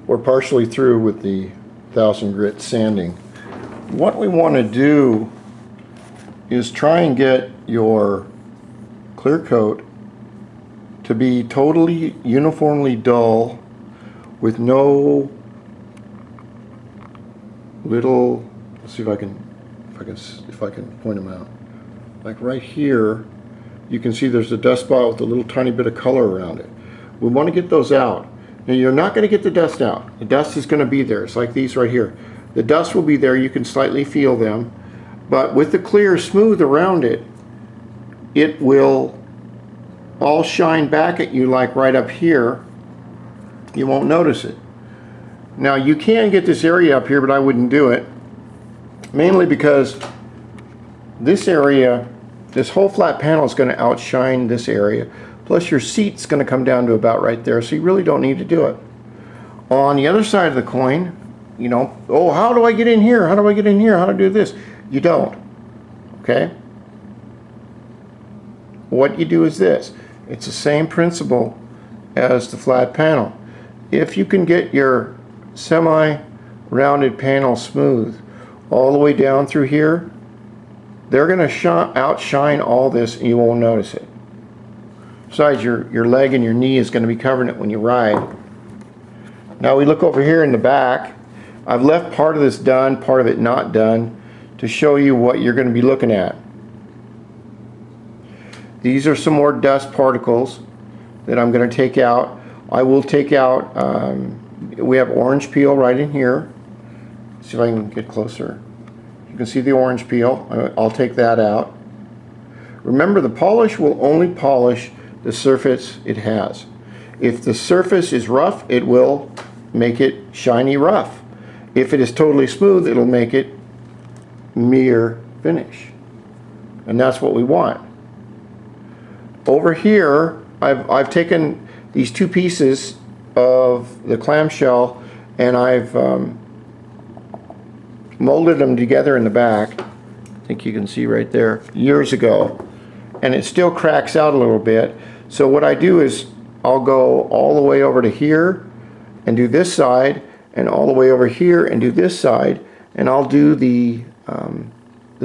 we're partially through with the 1000 grit sanding. What we want to do is try and get your clear coat to be totally uniformly dull with no little, let's see if I can point them out. Like right here, you can see there's a dust spot with a little tiny bit of color around it. We want to get those out. Now you're not going to get the dust out. The dust is going to be there. It's like these right here. The dust will be there. You can slightly feel them. But with the clear smooth around it, it will all shine back at you like right up here. You won't notice it. Now you can get this area up here, but I wouldn't do it. Mainly because this area, this whole flat panel is going to outshine this area. Plus your seat's going to come down to about right there, so you really don't need to do it. On the other side of the coin, you know, oh, how do I get in here? How do I get in here? How do I do this? You don't. Okay? What you do is this. It's the same principle as the flat panel. If you can get your semi-rounded panel smooth all the way down through here, they're going to outshine all this and you won't notice it. Besides, your leg and your knee is going to be covering it when you ride. Now we look over here in the back. I've left part of this done, part of it not done, to show you what you're going to be looking at. These are some more dust particles that I'm going to take out. I will take out, we have orange peel right in here. Let's see if I can get closer. You can see the orange peel. I'll take that out. Remember, the polish will only polish the surface it has. If the surface is rough, it will make it shiny rough. If it is totally smooth, it'll make it mere finish. And that's what we want. Over here, I've taken these two pieces of the clamshell and I've molded them together in the back. I think you can see right there, years ago. And it still cracks out a little bit. So what I do is I'll go all the way over to here and do this side, and all the way over here and do this side, and I'll do the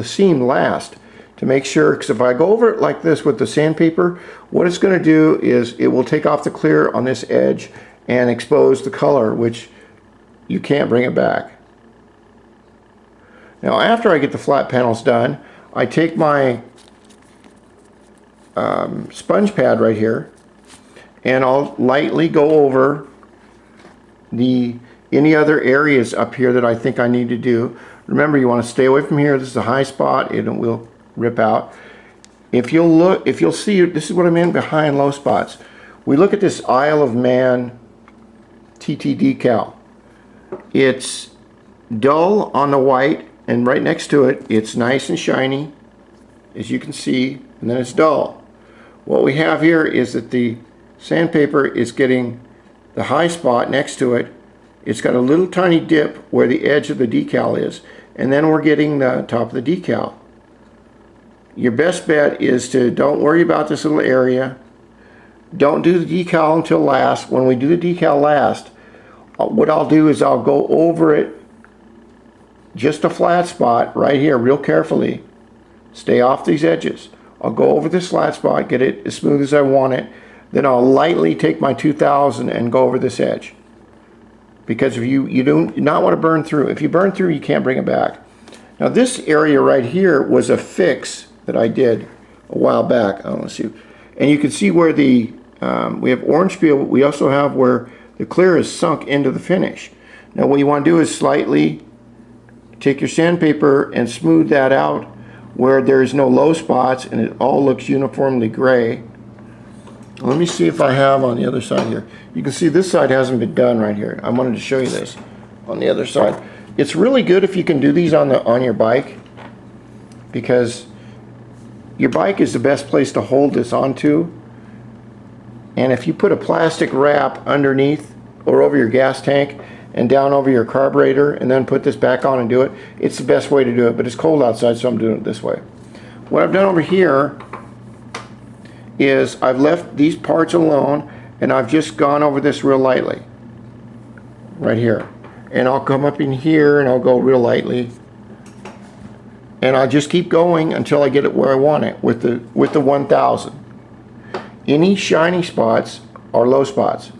seam last to make sure, because if I go over it like this with the sandpaper, what it's going to do is it will take off the clear on this edge and expose the color, which you can't bring it back. Now after I get the flat panels done, I take my sponge pad right here and I'll lightly go over any other areas up here that I think I need to do. Remember, you want to stay away from here. This is a high spot. It will rip out. If you'll see, this is what I mean behind low spots. We look at this Isle of Man TT decal. It's dull on the white, and right next to it, it's nice and shiny, as you can see, and then it's dull. What we have here is that the sandpaper is getting the high spot next to it. It's got a little tiny dip where the edge of the decal is, and then we're getting the top of the decal. Your best bet is to don't worry about this little area. Don't do the decal until last. When we do the decal last, what I'll do is I'll go over it, just a flat spot right here, real carefully. Stay off these edges. I'll go over this flat spot, get it as smooth as I want it. Then I'll lightly take my 2000 and go over this edge. Because if you do not want to burn through. If you burn through, you can't bring it back. Now this area right here was a fix that I did a while back. I want to see, and you can see where the we have orange peel, but we also have where the clear is sunk into the finish. Now what you want to do is slightly take your sandpaper and smooth that out where there's no low spots and it all looks uniformly gray. Let me see if I have on the other side here. You can see this side hasn't been done right here. I wanted to show you this on the other side. It's really good if you can do these on your bike, because your bike is the best place to hold this onto. And if you put a plastic wrap underneath or over your gas tank and down over your carburetor and then put this back on and do it, it's the best way to do it. But it's cold outside, so I'm doing it this way. What I've done over here is I've left these parts alone and I've just gone over this real lightly. right here. And I'll come up in here and I'll go real lightly. And I'll just keep going until I get it where I want it with the 1000. Any shiny spots are low spots.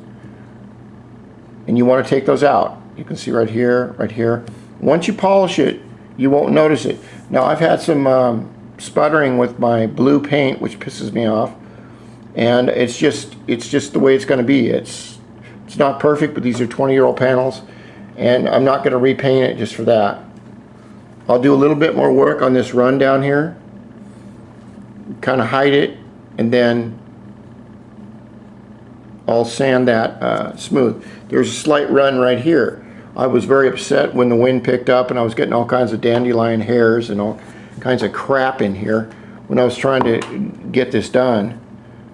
And you want to take those out. You can see right here, right here. Once you polish it, you won't notice it. Now I've had some sputtering with my blue paint, which pisses me off. And it's just the way it's going to be. It's not perfect, but these are 20-year-old panels, and I'm not going to repaint it just for that. I'll do a little bit more work on this run down here, kind of hide it, and then I'll sand that smooth. There's a slight run right here. I was very upset when the wind picked up and I was getting all kinds of dandelion hairs and all kinds of crap in here when I was trying to get this done.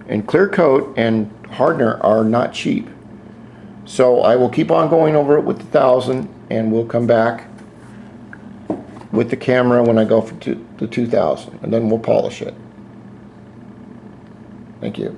And clear coat and hardener are not cheap. So I will keep on going over it with the 1000, and we'll come back with the camera when I go for the 2000, and then we'll polish it. Thank you.